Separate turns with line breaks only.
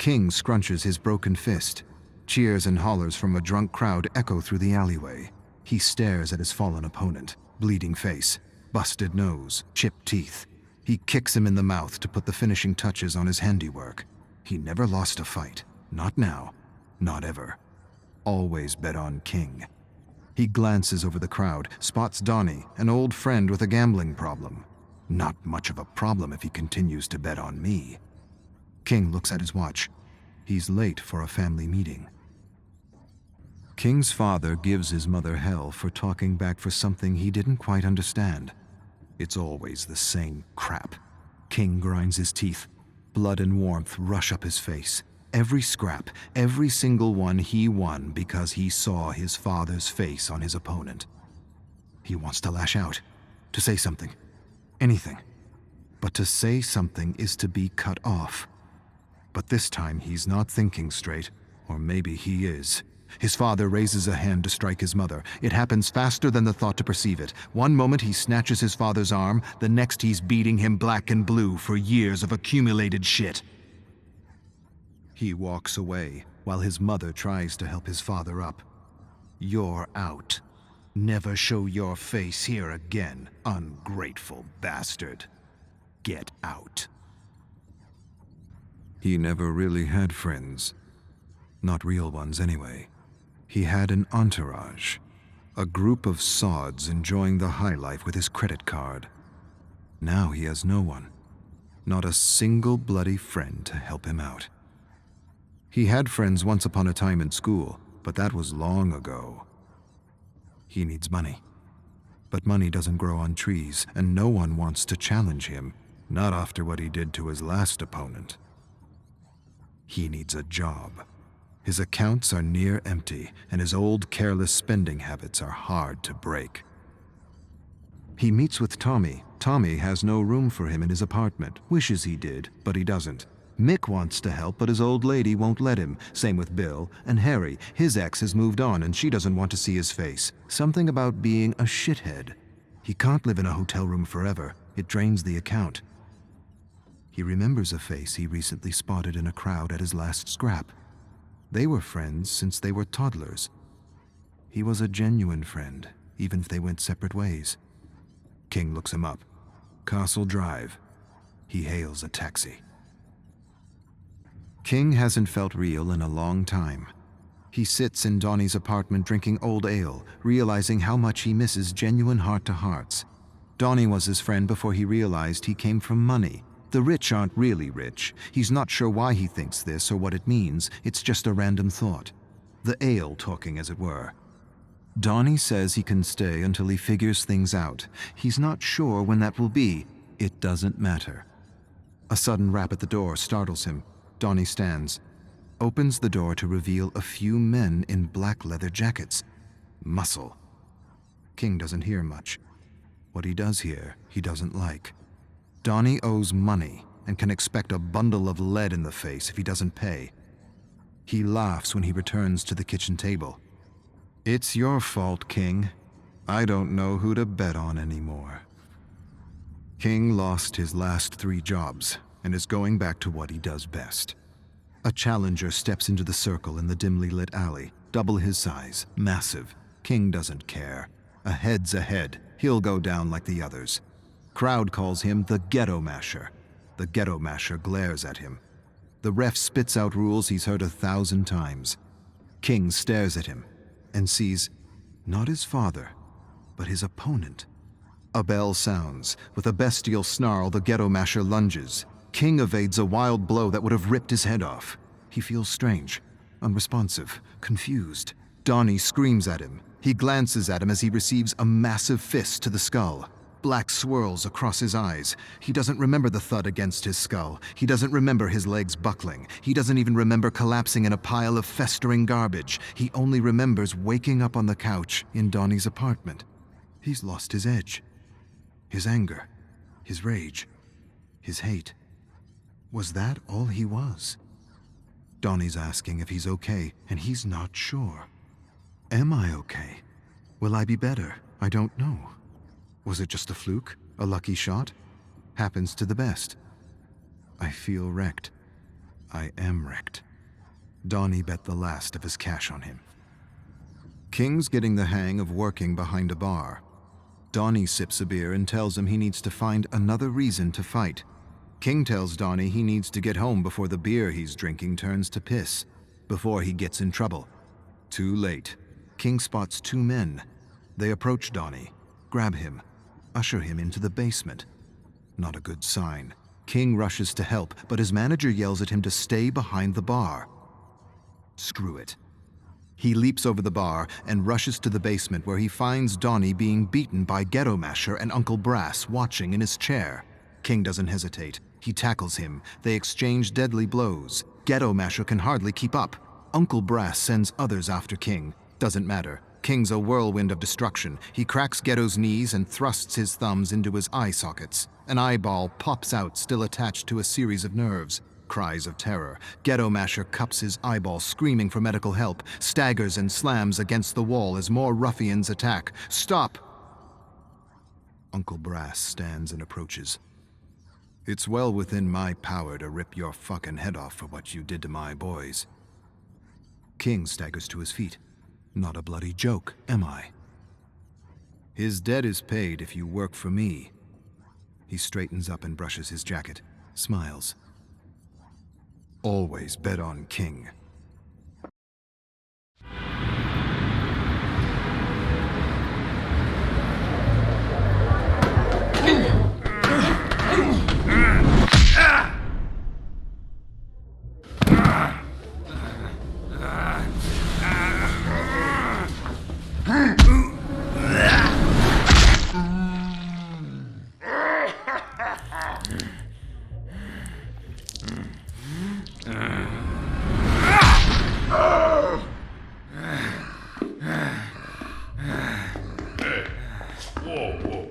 King scrunches his broken fist. Cheers and hollers from a drunk crowd echo through the alleyway. He stares at his fallen opponent, bleeding face, busted nose, chipped teeth. He kicks him in the mouth to put the finishing touches on his handiwork. He never lost a fight. Not now. Not ever. Always bet on King. He glances over the crowd, spots Donnie, an old friend with a gambling problem. Not much of a problem if he continues to bet on me. King looks at his watch. He's late for a family meeting. King's father gives his mother hell for talking back for something he didn't quite understand. It's always the same crap. King grinds his teeth. Blood and warmth rush up his face. Every scrap, every single one he won because he saw his father's face on his opponent. He wants to lash out, to say something, anything. But to say something is to be cut off. But this time he's not thinking straight, or maybe he is. His father raises a hand to strike his mother. It happens faster than the thought to perceive it. One moment he snatches his father's arm, the next he's beating him black and blue for years of accumulated shit. He walks away while his mother tries to help his father up. You're out. Never show your face here again, ungrateful bastard. Get out. He never really had friends. Not real ones, anyway. He had an entourage. A group of sods enjoying the high life with his credit card. Now he has no one. Not a single bloody friend to help him out. He had friends once upon a time in school, but that was long ago. He needs money. But money doesn't grow on trees, and no one wants to challenge him, not after what he did to his last opponent. He needs a job. His accounts are near empty, and his old careless spending habits are hard to break. He meets with Tommy. Tommy has no room for him in his apartment. Wishes he did, but he doesn't. Mick wants to help, but his old lady won't let him. Same with Bill. And Harry. His ex has moved on, and she doesn't want to see his face. Something about being a shithead. He can't live in a hotel room forever. It drains the account. He remembers a face he recently spotted in a crowd at his last scrap. They were friends since they were toddlers. He was a genuine friend, even if they went separate ways. King looks him up. Castle Drive. He hails a taxi. King hasn't felt real in a long time. He sits in Donnie's apartment drinking old ale, realizing how much he misses genuine heart-to-hearts. Donnie was his friend before he realized he came from money. The rich aren't really rich. He's not sure why he thinks this or what it means. It's just a random thought. The ale talking, as it were. Donnie says he can stay until he figures things out. He's not sure when that will be. It doesn't matter. A sudden rap at the door startles him. Donnie stands, opens the door to reveal a few men in black leather jackets. Muscle. King doesn't hear much. What he does hear, he doesn't like. Donnie owes money and can expect a bundle of lead in the face if he doesn't pay. He laughs when he returns to the kitchen table. It's your fault, King. I don't know who to bet on anymore. King lost his last 3 jobs and is going back to what he does best. A challenger steps into the circle in the dimly lit alley, double his size, massive. King doesn't care. A head's a head. He'll go down like the others. Crowd calls him the Ghetto Masher. The Ghetto Masher glares at him. The ref spits out rules he's heard 1,000 times. King stares at him and sees not his father, but his opponent. A bell sounds. With a bestial snarl, the Ghetto Masher lunges. King evades a wild blow that would have ripped his head off. He feels strange, unresponsive, confused. Donnie screams at him. He glances at him as he receives a massive fist to the skull. Black swirls across his eyes. He doesn't remember the thud against his skull. He doesn't remember his legs buckling. He doesn't even remember collapsing in a pile of festering garbage. He only remembers waking up on the couch in Donnie's apartment. He's lost his edge. His anger. His rage. His hate. Was that all he was? Donnie's asking if he's okay, and he's not sure. Am I okay? Will I be better? I don't know. Was it just a fluke? A lucky shot? Happens to the best. I feel wrecked. I am wrecked. Donnie bet the last of his cash on him. King's getting the hang of working behind a bar. Donnie sips a beer and tells him he needs to find another reason to fight. King tells Donnie he needs to get home before the beer he's drinking turns to piss, before he gets in trouble. Too late. King spots two men. They approach Donnie, grab him, usher him into the basement. Not a good sign. King rushes to help, but his manager yells at him to stay behind the bar. Screw it. He leaps over the bar and rushes to the basement where he finds Donnie being beaten by Ghetto Masher and Uncle Brass watching in his chair. King doesn't hesitate. He tackles him. They exchange deadly blows. Ghetto Masher can hardly keep up. Uncle Brass sends others after King. Doesn't matter. King's a whirlwind of destruction. He cracks Ghetto's knees and thrusts his thumbs into his eye sockets. An eyeball pops out, still attached to a series of nerves. Cries of terror. Ghetto Masher cups his eyeball, screaming for medical help, staggers and slams against the wall as more ruffians attack. Stop! Uncle Brass stands and approaches. It's well within my power to rip your fucking head off for what you did to my boys. King staggers to his feet. Not a bloody joke, am I? His debt is paid if you work for me. He straightens up and brushes his jacket, smiles. Always bet on King.
Whoa.